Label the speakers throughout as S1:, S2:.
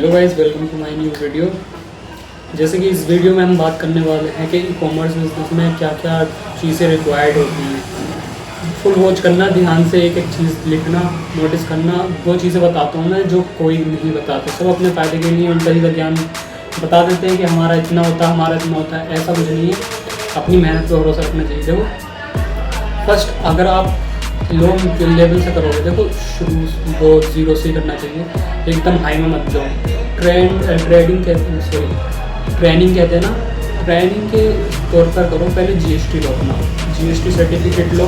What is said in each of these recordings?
S1: Hello guys, welcome to my new video. जैसे कि इस वीडियो में हम बात करने वाले हैं कि ई कॉमर्स बिजनेस में क्या क्या चीज़ें रिक्वायर्ड होती हैं। फुल वॉच करना, ध्यान से एक एक चीज़ लिखना, नोटिस करना। वो चीज़ें बताता हूँ मैं जो कोई नहीं बताता। सब अपने फ़ायदे के लिए उल्टा सीधा ज्ञान बता देते हैं कि हमारा इतना होता है, हमारा इतना होता है। ऐसा कुछ नहीं है। अपनी मेहनत पर भरोसा रखना चाहिए। देखो, फर्स्ट अगर आप लो लेवल से करोगे, देखो शुरू वो जीरो से करना चाहिए, एकदम हाई में मत जाओ। ट्रेनिंग कहते हैं ना, ट्रेनिंग के तौर पर करो। पहले जीएसटी लो, अपना जीएसटी सर्टिफिकेट लो।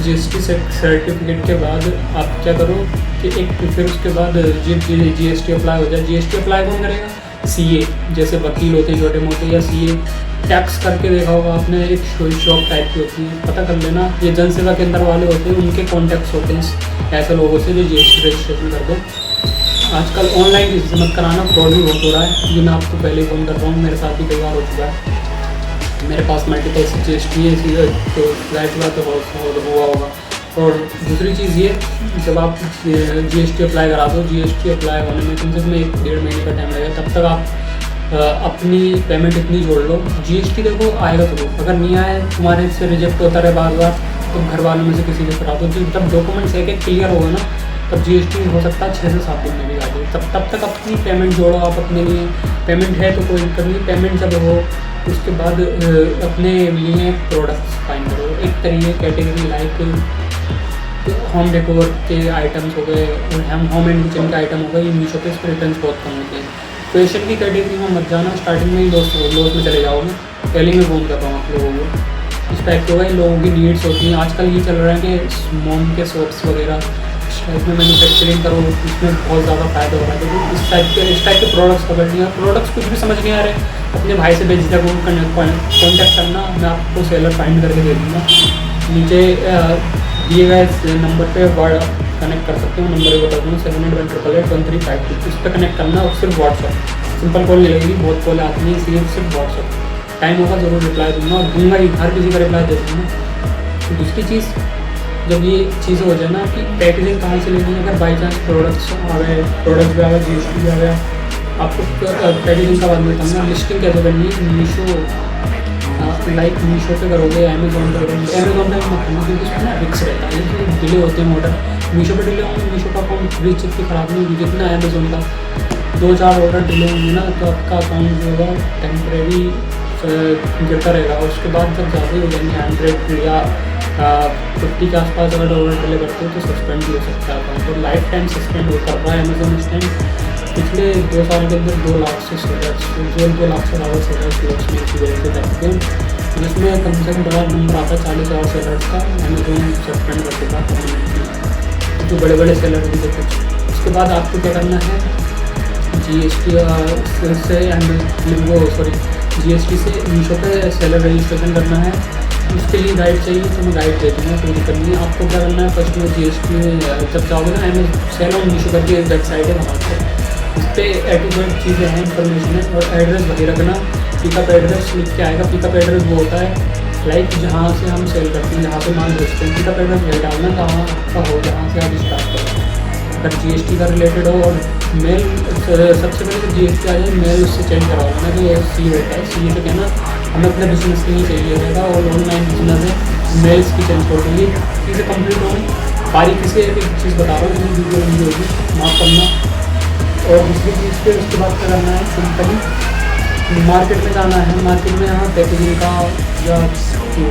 S1: जीएसटी सर्टिफिकेट के बाद आप क्या करो कि फिर उसके बाद जीएसटी अप्लाई हो जाए। जीएसटी अप्लाई कौन करेगा? सीए, जैसे वकील होते हैं छोटे मोटे, या सीए। टैक्स करके देखा होगा आपने, एक शॉप टाइप की होती है, पता कर लेना। ये जन सेवा केंद्र वाले होते हैं, उनके कॉन्टैक्ट्स होते हैं ऐसे लोगों से जो जीएसटी रजिस्ट्रेशन कर दो। आजकल ऑनलाइन किसी से मत कराना, फ्रॉड भी बहुत हो रहा है। ये मैं आपको पहले ही फोन कर रहा हूँ, मेरे साथ भी कई बार हो चुका है। मेरे पास मल्टीपल जीएसटी है, तो जाहिर बात तो हुआ होगा। और दूसरी चीज़ ये, जब आप जीएसटी अप्लाई करा दो, जीएसटी अप्लाई होने में कम से कम 1-1.5 महीने का टाइम लगेगा। तब तक आप अपनी पेमेंट इतनी जोड़ लो। जीएसटी देखो आएगा तो, अगर नहीं आए, तुम्हारे से रिजेक्ट होता रहे बार बार, तो घर वालों में से किसी को करा दो। जब डॉक्यूमेंट्स एक क्लियर होगा ना, तब जीएसटी हो सकता है 6 से 7 दिन में भी आ जाए। तब तक अपनी पेमेंट जोड़ो। आप अपने लिए पेमेंट है तो कोई दिक्कत नहीं। पेमेंट जब हो उसके बाद अपने लिए प्रोडक्ट्स फाइंड करो। एक तरीके कैटेगरी लाइक होम डेकोर के आइटम्स हो गए और होम एंड किचन के आइटम हो गए। ये मीशो पे इस पर रिटर्न बहुत कम होते हैं। फैशन की कैटेगरी में मत जाना, स्टार्टिंग में ही लॉस में चले जाओगे। पहले ही मैं फोन कर रहा हूँ आप लोगों को। इस टाइप के हो गए, लोगों की नीड्स होती हैं। आजकल ये चल रहा है कि मोम के सोप्स वगैरह इस टाइप में मैन्युफैक्चरिंग करो, इसमें बहुत ज़्यादा फ़ायदा हो रहा है। क्योंकि इस टाइप के प्रोडक्ट्स पकड़ लिया। प्रोडक्ट्स कुछ भी समझ नहीं आ रहे, अपने भाई से बेचता को कॉन्टैक्ट करना, मैं आपको सेलर फाइंड करके दे दूँगा। नीचे दिए गए नंबर पे वर्ड कनेक्ट कर सकते हो। नंबर बता दूँ 7818881352। इस पर कनेक्ट करना और सिर्फ व्हाट्सअप। सिंपल कॉल नहीं लगेगी, बहुत कॉल आती नहीं, इसलिए सिर्फ व्हाट्सअप। टाइम होगा ज़रूर रिप्लाई दूंगा, और दूंगा ही, हर किसी का रिप्लाई दे दूँगा। दूसरी चीज़, जब ये चीज़ें हो जाए ना कि पैकेजिंग कहाँ से लेनी है, अगर बाई चांस प्रोडक्ट्स आ गए, प्रोडक्ट भी आ गया, जीएसटी भी आ गया, आपको पैकेजिंग का बाद में बताऊँगा। लिस्टिंग कैसे करनी है, मीशो लाइक मीशो पे करोगे, अमेजोन पे करोगे। अमेजोन पे मत करना, क्योंकि उसमें ना रिक्स रहता है कि डिले होते हैं ऑर्डर। मीशो पे डिले होंगे, मीशो का अकाउंट फ्रिज इतनी ख़राब नहीं होगी जितना अमेजोन का। 2-4 ऑर्डर डिले होंगे ना, तो आपका अकाउंट जो होगा टेम्प्रेरी गिरता रहेगा। उसके बाद जब ज़्यादा हो जाएंगे 100 या 50 के आसपास अगर ऑर्डर डिले करते हो, तो सस्पेंड भी हो सकता है अकाउंट। तो लाइफ टाइम सस्पेंड हो कर रहा है अमेजोन इस टाइम। पिछले 2 साल के अंदर 2 लाख से सेलर्स, 2 लाख से ज़्यादा सेलर्स लॉस में की वजह से करते हैं, जिसमें कम से कम बड़ा नंबर आता है 40,000 सेलर्स का। अमेजोन सस्पेंड कर देता है जो बड़े बड़े सेलर भी देते हैं। उसके बाद आपको क्या करना है, जीएसटी से जीएसटी से मीशो पे सेलर रजिस्ट्रेशन करना है। उसके लिए गाइड चाहिए तो मैं गाइड दे दूँगा, कोई दिक्कत नहीं है। आपको क्या करना है, फर्स्ट में जीएसटी में जब जाओगे ना, सेल ऑन मीशो करके वेबसाइट है वहाँ पर, इस पर ए टू जेड चीज़ें हैं, इन्फॉर्मेशन है। और एड्रेस वगैरह का ना, पिकअप एड्रेस लिख के आएगा। पिकअप एड्रेस वो होता है लाइक जहाँ से हम सेल करते हैं, जहाँ से माल भेजते हैं। पिकअप एड्रेस वही डालना जहाँ आपका हो, जहाँ से आप स्टार्ट करें। अगर जीएसटी का रिलेटेड हो, और मेल सबसे पहले तो जीएसटी आ जाए, मेल उससे चेंज करवाना कि ये सी होता है। सी तो कहना हमें अपने बिजनेस के लिए चाहिए रहेगा, और ऑनलाइन बिजनेस है, मेल्स की चेंज हो गई, चीज़ें कंप्लीट होंगी। बारीकी से एक चीज़ बता रहा हूँ, जितनी वीडियो लंबी होगी माफ़ करना। और दूसरी चीज़ पे उसके बाद क्या करना है, सिंपली मार्केट में जाना है। मार्केट में यहाँ पैकेजिंग का या ऐसी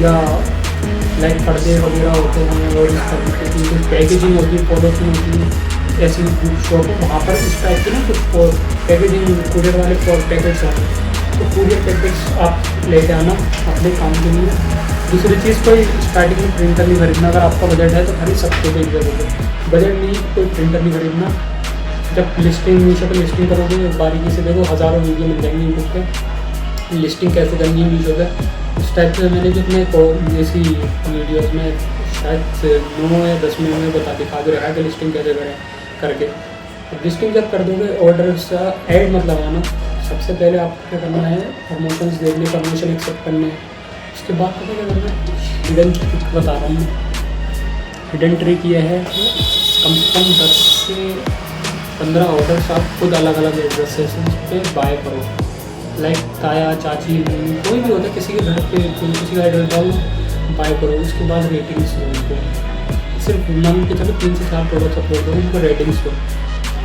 S1: या लाइक पर्दे वगैरह होते हैं, और इस तरीके की पैकेजिंग होती है, पॉलिथीन होती है, ऐसी शॉप है। वहाँ पर इस टाइप के ना कुछ पैकेजिंग कूरियर वाले पैकेट्स होते हैं, तो कूरियर पैकेट्स आप लेके आना अपने काम के लिए। दूसरी चीज़, कोई स्टार्टिंग में प्रिंटर नहीं खरीदना। अगर आपका बजट है तो खरीद सकते हो, एक जगह बजट नहीं कोई प्रिंटर नहीं खरीदना। जब लिस्टिंग मीशो पे लिस्टिंग करोगे, बारीकी से देखो, हज़ारों वीडियो मिल जाएंगी यूट्यूब पे, लिस्टिंग कैसे करनी है मीशो पे। इस टाइप से मैंने भी अपने ऐसी वीडियोज़ में शायद 9 या 10 मिनट में दिखा दे रहा है कि लिस्टिंग कैसे करें करके। लिस्टिंग जब कर दोगे, ऑर्डर से ऐड मत लगाना। सबसे पहले आपको क्या करना है, प्रमोशंस देखने, परमिशन एक्सेप्ट करने। उसके बाद क्या करना है, हिडन ट्रिक बता रहा हूँ मैं। हिडन ट्रिक ये है, कम से कम 10 से 15 ऑर्डर्स आप खुद अलग अलग एड्रेसेस पे बाय करो। लाइक ताया, चाची, कोई भी होता है, किसी के घर पे किसी का एड्रेस डालो, बाय करो। उसके बाद रेटिंग्स दो उनको, सिर्फ मान के चलो 3 से 4 प्रोडक्ट्स अपलोड करो, उनको रेटिंग्स दो।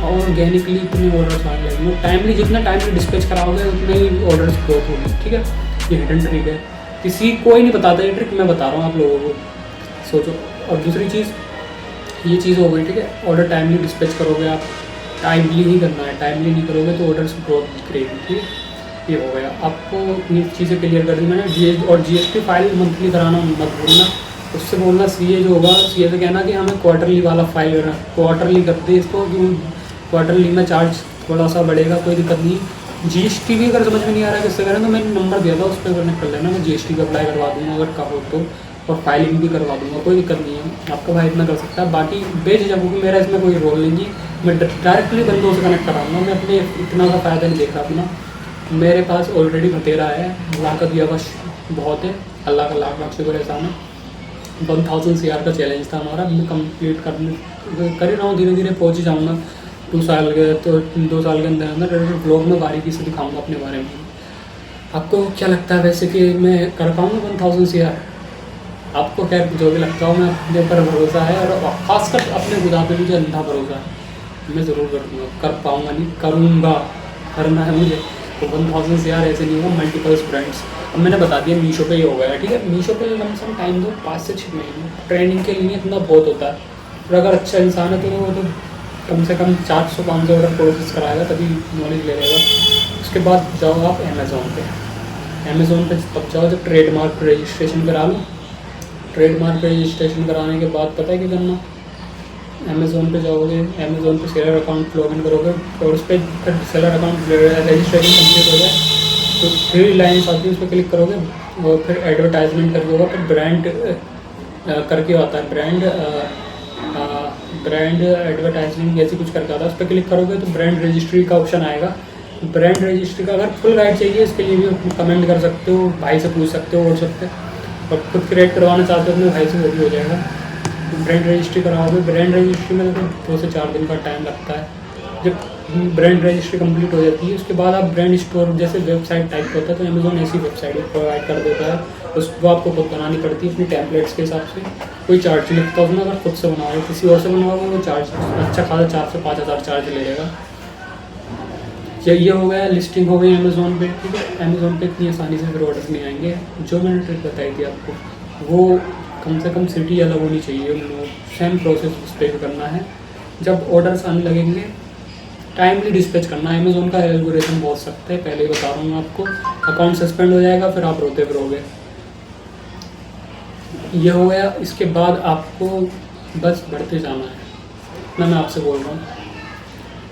S1: और ऑर्गेनिकली इतने ऑर्डर्स आने लगेंगे। टाइमली, जितना टाइमली डिस्पैच कराओगे उतने ही ऑर्डर्स ग्रोथ होगी, ठीक है। ये हिडन ट्रिक है, किसी कोई नहीं बताता ये ट्रिक, मैं बता रहा हूँ आप लोगों को, सोचो। और दूसरी चीज़, ये चीज़ हो गई, ठीक है। ऑर्डर टाइमली डिस्पैच करोगे आप, टाइमली ही करना है, टाइमली नहीं करोगे तो ऑर्डर्स ग्रोथ करेगी, ठीक है। ये हो गया, आपको ये चीज़ें क्लियर कर दी मैंने। और GST फाइल मंथली कराना मत भूलना। उससे बोलना CA जो होगा, CA से कहना कि हमें क्वार्टरली वाला फाइल करना, क्वार्टरली करते हैं इसको, क्यों क्वार्टरली में चार्ज थोड़ा सा बढ़ेगा, कोई दिक्कत नहीं। GST भी अगर समझ में नहीं आ रहा है किससे करें तो मैंने नंबर दिया था, उस पर कनेक्ट कर लेना, मैं GST का अप्लाई करवा दूँगा अगर कहो तो, और फाइलिंग भी करवा दूँगा, कोई दिक्कत नहीं है। आपका भाई इतना कर सकता है, बाकी बेझिझक होगी, मेरा इसमें कोई रोल नहीं है। मैं डायरेक्टली बंदों से कनेक्ट कराऊँगा, मैं अपने इतना सा फ़ायदा नहीं देख रहा अपना। मेरे पास ऑलरेडी बतेरा है, अल्लाह का दिया बस बहुत है, अल्लाह का लाख लाख शुक्र एहसान है। 1000 CR का चैलेंज था हमारा, मैं कंप्लीट कर ही रहा हूँ, धीरे धीरे पहुँच ही जाऊँगा। 2 साल के तो 2 साल के अंदर अंदर ब्लॉग में बारीकी से दिखाऊँगा अपने बारे में। आपको क्या लगता है वैसे कि मैं कर पाऊँगा 1000 CR? आपको क्या जो भी लगता हो, मैं अपने पर भरोसा है, और खासकर अपने खुदा पे मुझे अंधा भरोसा है, मैं ज़रूर कर दूँगा, कर पाऊँगा नहीं, करूँगा, करना है मुझे। तो 1000 CR ऐसे नहीं होगा, मल्टीपल ब्रांड्स। अब मैंने बता दिया मीशो पे ही हो गया, ठीक है। मीशो पे लमसम टाइम दो 5 से 6 महीने, ट्रेनिंग के लिए इतना बहुत होता है। और अगर अच्छा इंसान है तो वो तो कम से कम 400-500 ऑर्डर प्रोसेस कराएगा, तभी नॉलेज ले लेगा। उसके बाद जाओ आप अमेज़ोन पे। अमेज़ोन पे तब जाओ जब ट्रेडमार्क रजिस्ट्रेशन करा लो। ट्रेडमार्क रजिस्ट्रेशन कराने के बाद पता है क्या करना, अमेज़ोन पे जाओगे, अमेज़ोन पे सेलर अकाउंट लॉगिन करोगे, और उस पर फिर सेलर अकाउंट रजिस्ट्रेशन कंप्लीट हो जाए तो 3 लाइन्स आती है, उस पर क्लिक करोगे, और फिर एडवर्टाइजमेंट करके होगा, फिर ब्रांड करके आता है, ब्रांड एडवर्टाइजमेंट जैसे कुछ करके आता है, उस पर क्लिक करोगे तो ब्रांड रजिस्ट्री का ऑप्शन आएगा। ब्रांड रजिस्ट्री का अगर फुल गाइड चाहिए इसके लिए भी कमेंट कर सकते हो, भाई से पूछ सकते हो व्हाट्सएप पे, और खुद क्रिएट करवाना चाहते हो अपने भाई से, वो भी हो जाएगा। ब्रांड रजिस्ट्री कराओगे, ब्रांड रजिस्ट्री में लगभग 2 से 4 दिन का टाइम लगता है। जब ब्रांड रजिस्ट्री कंप्लीट हो जाती है उसके बाद आप ब्रांड स्टोर जैसे वेबसाइट टाइप होता है, तो अमेज़ोन ऐसी वेबसाइट प्रोवाइड कर देता है, उसको आपको खुद बनानी पड़ती है अपनी टेम्पलेट्स के हिसाब से। कोई चार्ज लिखता हो ना, अगर खुद से बनाओगे, किसी और से बनाओगे वो चार्ज अच्छा खासा 4 से 5 हज़ार चार्ज लगेगा। ये हो गया, लिस्टिंग हो गई अमेज़ोन पे, ठीक है। अमेज़ोन पे इतनी आसानी से फिर ऑर्डर नहीं आएंगे। जो मैंने ट्रिक बताई थी आपको, वो कम से कम सिटी अलग होनी चाहिए, उनको सेम प्रोसेस उस पर करना है। जब ऑर्डर्स आने लगेंगे टाइमली डिस्पैच करना है। अमेज़ोन का एल्गोरिथम बहुत सख्त है, पहले ही बता रहा हूँ आपको। अकाउंट सस्पेंड हो जाएगा, फिर आप रोते फिरोगे। ये हो गया, इसके बाद आपको बस बढ़ते जाना है, मैं आपसे बोल रहा हूँ।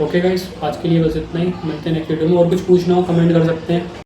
S1: ओके गाइस, आज के लिए बस इतना ही, मिलते हैं नेक्स्ट वीडियो में। और कुछ पूछना हो कमेंट कर सकते हैं।